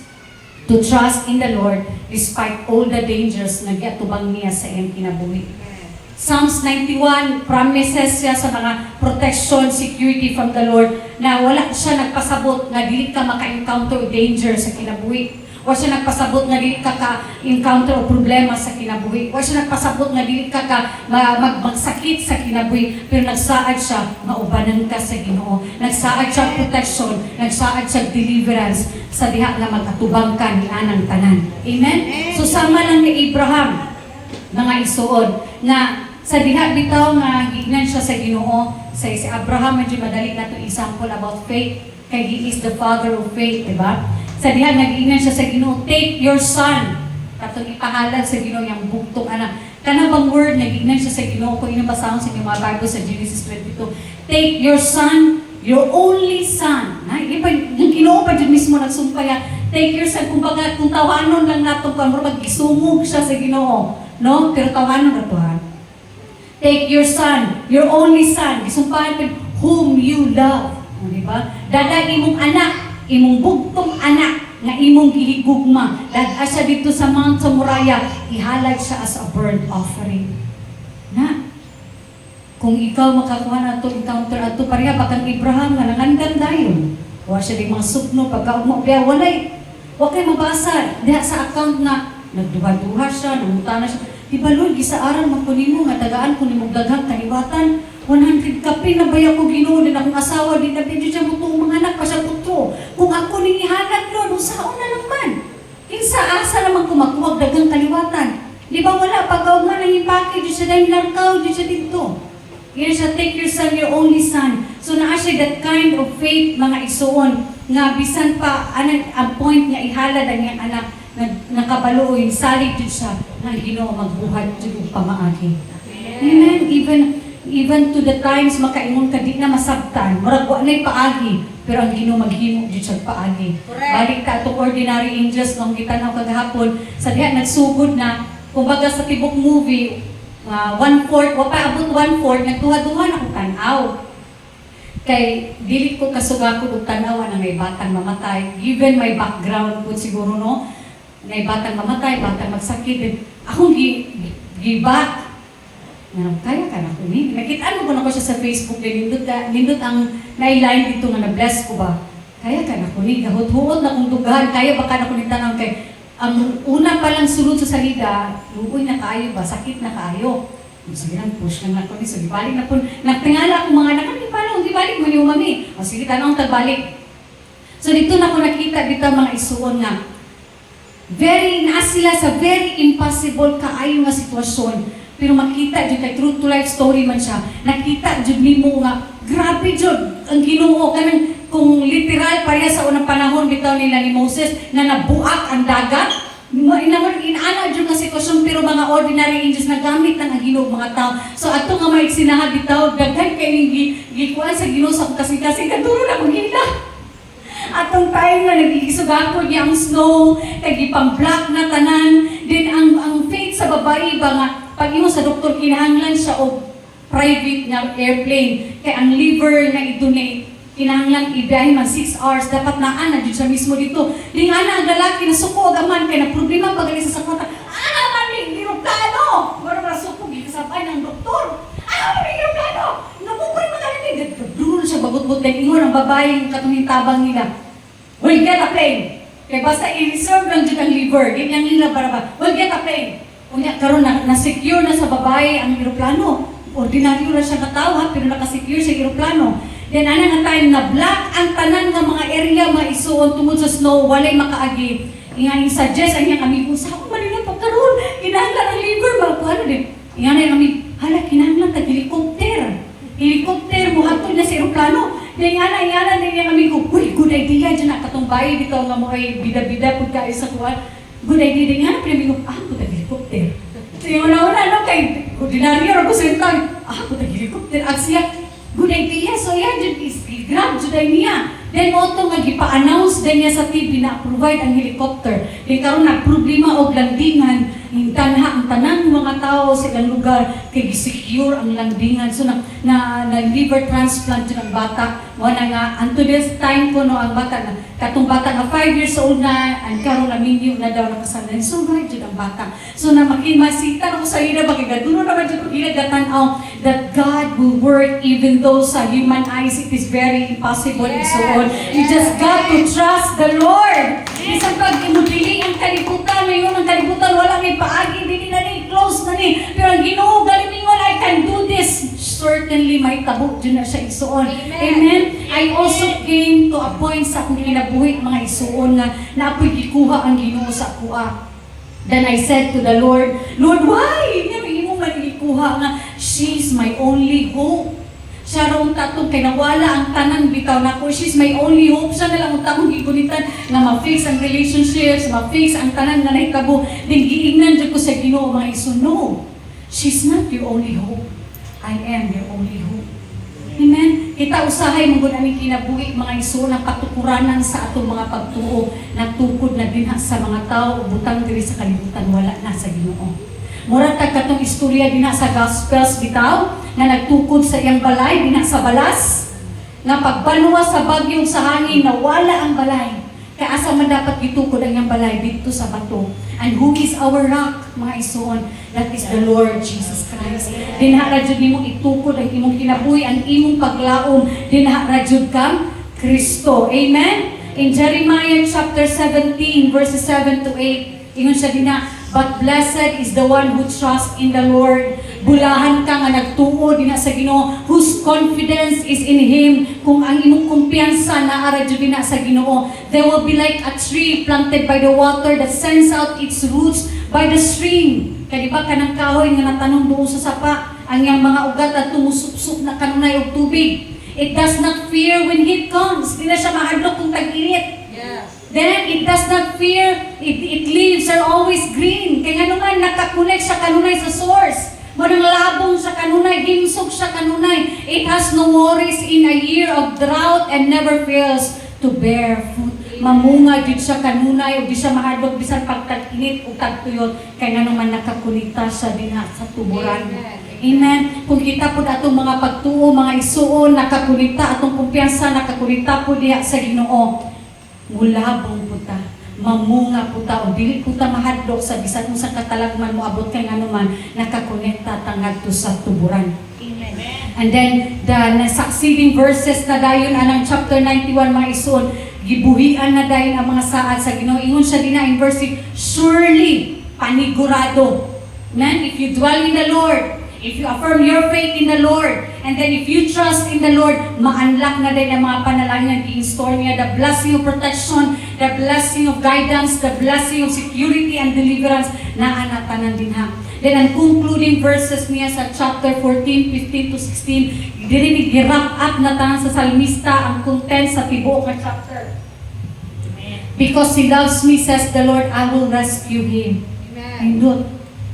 to trust in the Lord despite all the dangers na giatubang niya sa iyang kinabuhi. Psalms 91 promises siya sa mga protection, security from the Lord na wala siya nagpasabot na dili ka maka-encounter danger sa kinabuhi. Wa siya nagpasabot nga dili ka ka-encounter o problema sa kinabuhi. Wa siya nagpasabot nga dili ka magsakit sa kinabuhi. Pero nagsaad siya, maubanan ka sa Ginoo. Nagsaad siya protection, nagsaad siya deliverance sa diha na magatubang ka ni anang tanan. Amen? So sama lang ni Abraham, mga isuod, na sa diha bitaw nga gignan siya sa Ginoo. Sa si Abraham, medyo madali na ito example about faith. Kay he is the father of faith, diba? Sa diha nag-ingnan siya sa Ginoo, take your son. Katong ipahalad sa Ginoo yung bugtong anak. Kana bang word nag-ingnan siya sa Ginoo kung inabasahon sa inyong mga Bible sa Genesis 22. Take your son, your only son. Na, yung Ginoo pa dyan mismo nagsumpaya. Take your son, kumbaga kung tawanon lang nato kung mag-isumog siya sa Ginoo. No? Pero tawanon na to ha. Take your son, your only son. Isumpahan pa, whom you love. Diba? Dada imong anak, imong bugtong anak nga imong gihigugma, dad siya dito sa Mount Moriah, ihalad siya as a burnt offering. Na, kung ikaw makakuha na ito, encounter ato pareha, bakang Abraham nga nangandan dayon. Huwag siya di mga sugno, pagka biya, walay. Huwag kayo mabasa. Diha sa account na, nagduha-duha siya, nanguta na siya. Diba Lord, gisaaran magpunimo, nga tagaan ko ni mong daghang kaliwatan. 100 kape na baya ko Ginoo din akong asawa din na pwede siya mutong mga anak pa siya putro. Kung ako ning ihanap Lord, usaon na lang man. Kinsa asa naman kumakuwag daghang kaliwatan. Di ba wala pagkaugman ang ipake di siya dahil larkaw di siya dito. Yan siya, take your son, your only son. So naa siya that kind of faith mga isuon nga bisan pa ang point nga ihalad ang iyang anak nakabalo yung salig jud siya nga Ginoo magbuhat jud og pamaagi. Amen. Even to the times makaingon ka di na masabtan, murag wa nay paagi, pero ang Ginoo maghimo jud siya paagi. Balik ta atong ordinary angels nung gitanaw kagahapon sa diha nagsugod na kumbaga sa tibok movie 1/4 wa pa abot 1/4 nagduha-duha na ko tan-aw. Kay dili ko kasugakod og tan-aw na may batang mamatay. Given my background po siguro no, may batang mamatay, batang magsakit. Akong gibat kaya ka na ko ni. Nakita mo ko siya sa Facebook din, nindot ang nailine dito nga na-bless ko ba. Kaya ka na ko ni, gahot-huot na kong dugahan, kaya baka na ko ni tanong kay, ang una pa lang sulod sa salida, luoy na kayo ba, sakit na kayo. Sige lang, push lang ako ni, so gibalik na po, nagtingala akong mga anak, hindi paano, hindi balik mo ni umami. O sige, tanong tagbalik. So dito na ko nakita dito mga isuon nga, naa sila sa very impossible kaayo nga sitwasyon. Pero makita jud kay true to life story man siya. Nakita jud nimo nga grabe jud ang Ginoo kanang kung literal pareha sa unang panahon bitaw nila ni Moses na nabuak ang dagat, inaana dyan nga sitwasyon, pero mga ordinary angels na gamit ng Ginoo mga tao. So ato nga may sinaha bitaw, daghan kay gikuan sa Ginoo sa kasi kaduro na magila. Atong time nga nagigisugako niya ang snow, kay gipang-black na tanan. Then ang faith sa babae ba nga, pag imo sa doktor kinahanglan siya og private nga airplane, kay ang liver nga i-donate, kinahanglan ibiyahe man 6 hours, dapat naan na dito sa mismo dito. Ding ana ang lalaki na suko gaman kay na problema pag sa sakwata. Man ni plano. Mura na suko gikasabay ng doktor. Man ni plano. Napupuri man tani dulo siya bagot-bot kay ingon ang babae katong tabang nila. We'll get a plane. Kay basta i-reserve lang dyan ang liver, ganyan nila baraba. We'll get a plane. Unya karon na-secure na sa babae ang eroplano. Ordinaryo na siya katawa, pero nakasecure sa eroplano. Then ana nga time na black ang tanan nga mga area mga isuon tungod sa snow, walay makaagi. Ingan suggest ang iyang amigo, sa ako manila pagkaroon, kinahanglan ang liver, ano din. Ingan ang amigo, hala kinahanglan tag helicopter. Helicopter mo hatod na sa eroplano. Then ingana din yung amigo, uy, good idea dyan na katong bayi dito nga mo ay bida-bida pud kayo sa kuwan. Good idea din nga, pero amigo, ako tag helicopter. So yung una-una, no, kay ordinaryo, ako sa intang, ako tag helicopter, siya, good idea. So yan, grab juday niya. Then auto nga gipa-announce din niya sa TV na provide ang helicopter. Then karon na problema og landingan, ang tanan mga tao sa ilang lugar kay gi-secure ang landingan. So na liver transplant jud ang bata. Wala nga unto this time ko no ang bata na katong bata nga 5 years old na ang karon na minyo na daw nakasanay. So right jud ang bata. So na makimasita ako sa ina magigaduno naman jud ko ginagatan-aw that God will work even though sa human eyes it is very impossible and so on. You just got to trust the Lord. Isang pag imudili ang kalibutan, ngayon ang kalibutan wala may paagi, hindi na ni close na ni. Pero ang Ginoo galingon, I can do this. Certainly may tabo dyan na siya isuon. Amen. I also came to a point sa akong kinabuhi mga isuon nga na ako'y gikuha ang Ginoo sa kuha. Then I said to the Lord, Lord, why? Hindi mo man gikuha nga, she's my only hope. Siya raw tatong kay nawala ang tanan bitaw na ko. She's my only hope. Siya na lang ang tatong gigunitan nga ma-fix ang relationships, ma-fix ang tanan nga naitabo. Then giingnan dyan ko sa Ginoo mga iso. No, she's not your only hope. I am your only hope. Amen? Kita usahay mong aming kinabuhi mga iso na patukuranan sa atong mga pagtuo na tukod na dinha sa mga tao butang diri sa kalibutan wala na sa Ginoo. Mura tag katong istorya dinha sa Gospels bitaw na nagtukod sa iyang balay dinha sa balas nga pagbanwa sa bagyo sa hangin nawala ang balay kay asa man dapat gitukod ang iyang balay dito sa bato. And who is our rock mga isuon? That is the Lord Jesus Christ. Dinha ra jud nimo itukod ang imong kinabuhi, ang imong paglaom dinha ra jud kang Kristo. Amen. In Jeremiah chapter 17 verses 7 to 8 ingon siya dinha, but blessed is the one who trusts in the Lord. Bulahan ka nga nagtuo dinha sa Ginoo, whose confidence is in Him. Kung ang imong kumpiyansa naara jud dinha sa Ginoo, they will be like a tree planted by the water that sends out its roots by the stream. Kaya di ba kanang kahoy nga natanong doon sa sapa, ang iyang mga ugat at tumusupsup na kanunay og tubig. It does not fear when heat comes. Di na siya mahadlok kung tag-init. Then it does not fear, it leaves are always green. Kaya nga naman nakakonect sa kanunay sa source. Manang labong sa kanunay, himsog sa kanunay. It has no worries in a year of drought and never fails to bear fruit. Mamunga dito sa kanunay o di siya mahadlok bisan pagtag-init o tagtuyot. Kaya nga naman nakakonekta sa dinha sa tuburan. Amen. Kung kita po atong mga pagtuo, mga isuon, nakakonekta atong kumpiyansa, nakakonekta po diha sa Ginoo. Mulabong puta, mamunga puta, o dili puta mahadlok sa bisan mo sa katalagman mo abot kay nganuman nakakonekta tangad to sa tuburan. Amen. And then the succeeding verses na dayon anang chapter 91 mga ison, gibuhian na dayon ang mga saad sa Ginoo. Ingon siya dinha in verse 6, surely panigurado. Man, if you dwell in the Lord, if you affirm your faith in the Lord, and then if you trust in the Lord, ma-unlock na din ang mga panalangin i-install niya, the blessing of protection, the blessing of guidance, the blessing of security and deliverance na anatanan din ha. Then ang concluding verses niya sa chapter 14, 15 to 16, diri gi-wrap up na tanan sa salmista ang content sa tibuok nga chapter. Because He loves me, says the Lord, I will rescue him. Amen. Hindot.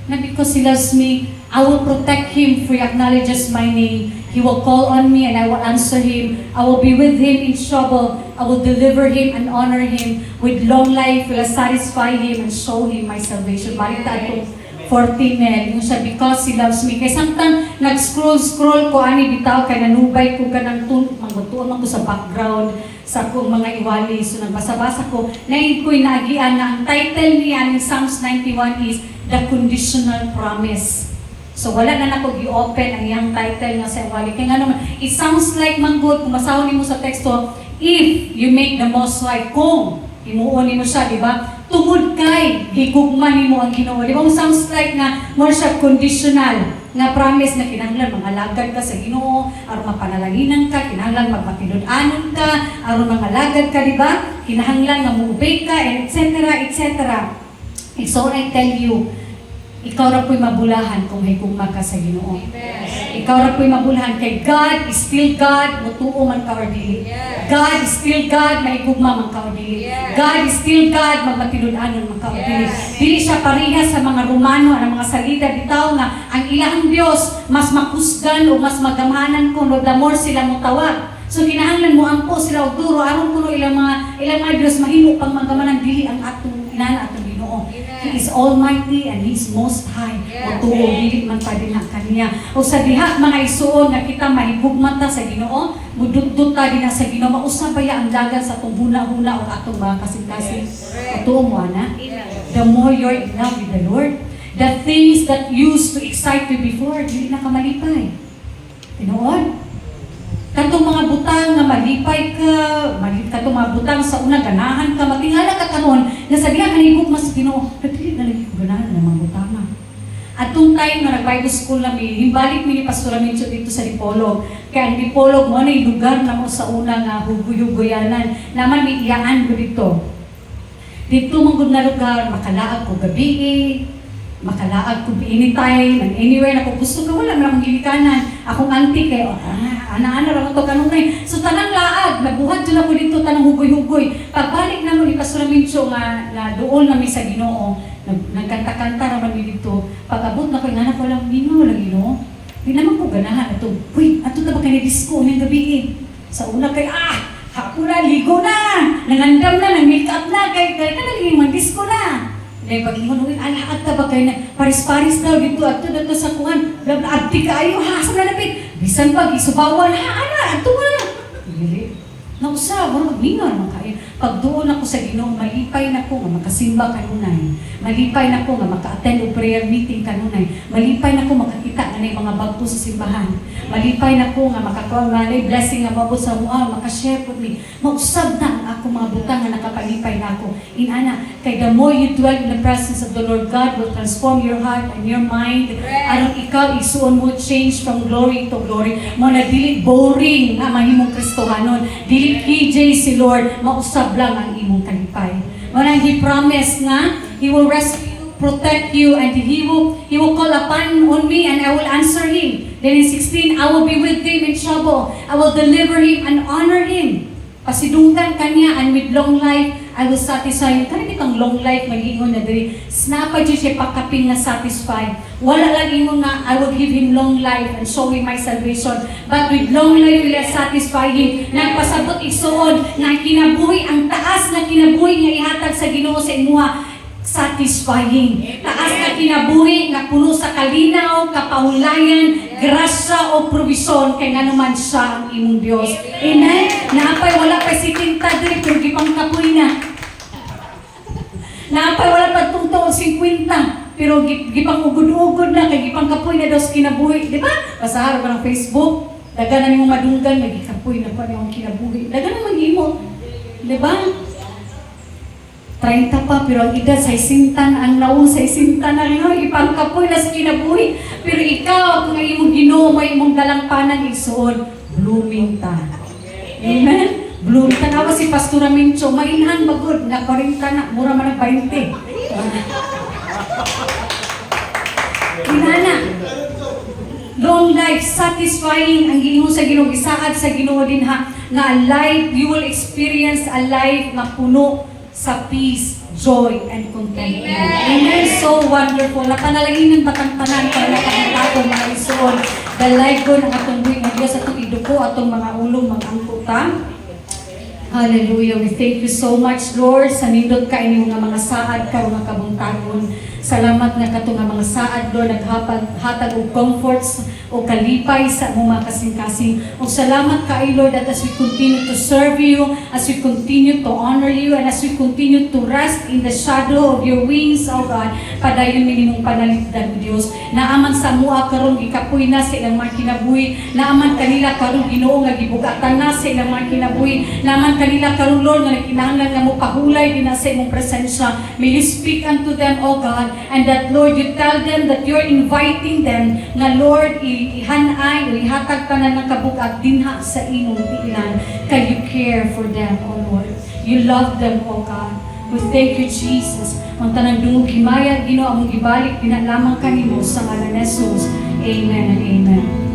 Na because He loves me, I will protect him, for He acknowledges my name. He will call on me and I will answer him. I will be with him in trouble. I will deliver him and honor him. With long life will I satisfy him and show him my salvation. Balik ta itong 14 yung siya, because He loves me. Kaya samtang nag-scroll ko, ani bitaw, kay nanubay ko ganang magbutuon ako sa background sa akong mga iwali. So nagbasa-basa ko, nain ko'y naagian na ang title niya ng Psalms 91 is The Conditional Promise. So wala na nako gi-open ang iyang title nga sa iwali. Kaya nga naman, it sounds like manggod, kung masahon nimo sa teksto, if you make the most right, kung imuon nimo siya, di ba? Tungod kay higugma nimo ang Ginoo. Di ba? Sounds like nga more siya conditional nga promise na kinahanglan mangalagad ka sa Ginoo, aron mapanalaginan ka, kinahanglan magpatinud-anon ka, aron mangalagad ka, di ba? Kinahanglan nga mo-obey ka, and etc. etc. So I tell you, ikaw ra po'y mabulahan kung higugma ka sa Ginoo. Amen. Ikaw ra po'y mabulahan kay God is still God, mutuo man ka or dili. Yes. God is still God, mahigugma man ka or dili. Yes. God is still God, magmatinud-anon man ka or dili. Yes. Dili siya parehas sa mga Romano, ang mga salida bitaw nga ang ilang Dios mas makusgan o mas magamahanan ko no the more sila mo tawag. So kinahanglan mo ampo sila og duro aron kuno ilang mga Dios mahimo pang magamanan dili ang atong inana atong Ginoo. He is almighty and He is most high. Yes. O tuo dili man pa din kaniya. O sa diha mga isuon nga kita mahigugma ta sa Ginoo, mududot ta din sa Ginoo, mausa baya ang dagan sa atong huna-huna o atong mga kasing-kasing. O tuo mo ana. The more you're in love with the Lord, the things that used to excite you before, dili na ka malipay. Tinuod? Katong mga butang nga malipay ka, katong mga butang sa una ganahan ka, matingala ka karon, nasa diha kanigog mas Ginoo, dili na lagi ko ganahan ng mga butang. Atong time na nag-Bible school namin, himbalik mi ni Pastor Mincho dito sa Dipolog. Kaya ang Dipolog mo na yung lugar na mo sa una nga hugoy-hugoyanan, naman may iyaan ko dito. Dito mong na lugar, makalaag ko gabi, makalaag ko anytime, and anywhere na kung gusto ka, wala naman gilikanan. Akong auntie kayo, ana-ana lang ito kanunay. So tanang laag, nabuhat dyan ako dito, tanang hugoy-hugoy. Pagbalik na mo ni Pastor Mincho nga na doon namin sa Ginoo, nagkanta-kanta naman mi dito. Pag-abot na ko, nga na ko lang, Ginoo lang Ginoo. Di naman ko ganahan ito. Uy, ato na ba kayo disco ngayong gabi Sa una kay, hapon na, ligo na, nangandam na, nang-makeup na, kay kanaging mag-disco na. Dahil pag imunuin, alahat na ba kayo na paris-paris daw dito at ito sa kuhan. Abdi ka ayo, hasam na napit. Bisan pag isubawan, ato na. Dili. Nausa, wala magmingar man kayo. Pag doon ako sa Ginoo, malipay na ko nga makasimba kanunay. Malipay na ko nga maka-attend o prayer meeting kanunay. Malipay na ko makakita nga na mga bagto sa simbahan. Malipay na ko nga makakuha nga na blessing nga mabot sa mua, makashare po ni. Mausab na ang ako mga butang nga nakapalipay na ako. Inana, kay the more you dwell in the presence of the Lord, God will transform your heart and your mind. Aron ikaw isuon mo change from glory to glory. Mo na dili boring nga mahimong Kristohanon. Dili KJ si Lord, mausab lang ang imong kalipay. When He promised nga, He will rescue you, protect you, and He will call upon on me and I will answer him. Then in 16, I will be with him in trouble. I will deliver him and honor him. Pasidunggan kanya and with long life, I will satisfy him. Kaya itong long life, mag-ingon na diri. Snapa dyan siya pakaping na satisfied. Wala lang ingon nga, I will give him long life and show him my salvation. But with long life will I satisfy him. Nagpasabot igsuon na kinabuhi, ang taas na kinabuhi nga ihatag sa Ginoo sa imuha, satisfying. Taas na kinabuhi nga puno sa kalinaw, kapaulayan, grasya o provision kay nga naman siya ang imong Dios. Amen. Naapay wala pa si tinta diri pero gipang kapoy na. Naapay wala pa tungtong 50 pero gipang ugod-ugod na kay gipang kapoy na dos kinabuhi, di ba? Pasaharo ka ng Facebook, dagan na nimo madunggan magikapoy na pa nimo kinabuhi. Dagan na maghimo. Di ba? 30 pa, pero ang edad sa isintan, ang naong sa isintan na rin, ipangkapoy na sa kinabuhi. Pero ikaw, kung imong Ginoo, may imong dalampanan, isuon, blooming ta. Amen? Blooming ta. Nawa si Pastor Mincho, mainhan bagod, na 40 na, mura man ang 20. Inana, long life, satisfying, ang Ginoo sa Ginoo, isaad sa Ginoo din ha, na life, you will experience a life na puno sa peace, joy, and contentment. Amen. So wonderful. Napanalangin ng batang tanan para nakakita mga isuon. Dalay ko ng atong buhay ng Diyos atong iduko atong mga ulong mag-angkutan. Hallelujah. We thank you so much, Lord. Sa nindot ka inyong mga saad ka mga kabuntagon. Salamat nga kato nga mga saad, Lord, naghatag og comforts o kalipay sa mga kasing-kasing. O salamat ka, Lord, that as we continue to serve you, as we continue to honor you, and as we continue to rest in the shadow of your wings, O God, padayon minimong panalipdan, Diyos. Naaman sa mua karon gikapoy na sa ilang mga kinabuhi. Naaman kanila karon Ginoo nga gibugatan na sa ilang mga kinabuhi. Naaman kanila karon, Lord, nga nagkinahanglan nga mo pahulay din na sa imong presensya. May you speak unto them, O God, and that, Lord, you tell them that you're inviting them nga, Lord, ihanay o ihatag ka na ng kabug-at dinha sa imong tiilan. Can you care for them, O Lord? You love them, O God. We thank you, Jesus. Ang tanang dungog himaya, Ginoo, among gibalik, pinalamang kanimo sa ngalan ni Jesus. Amen and amen.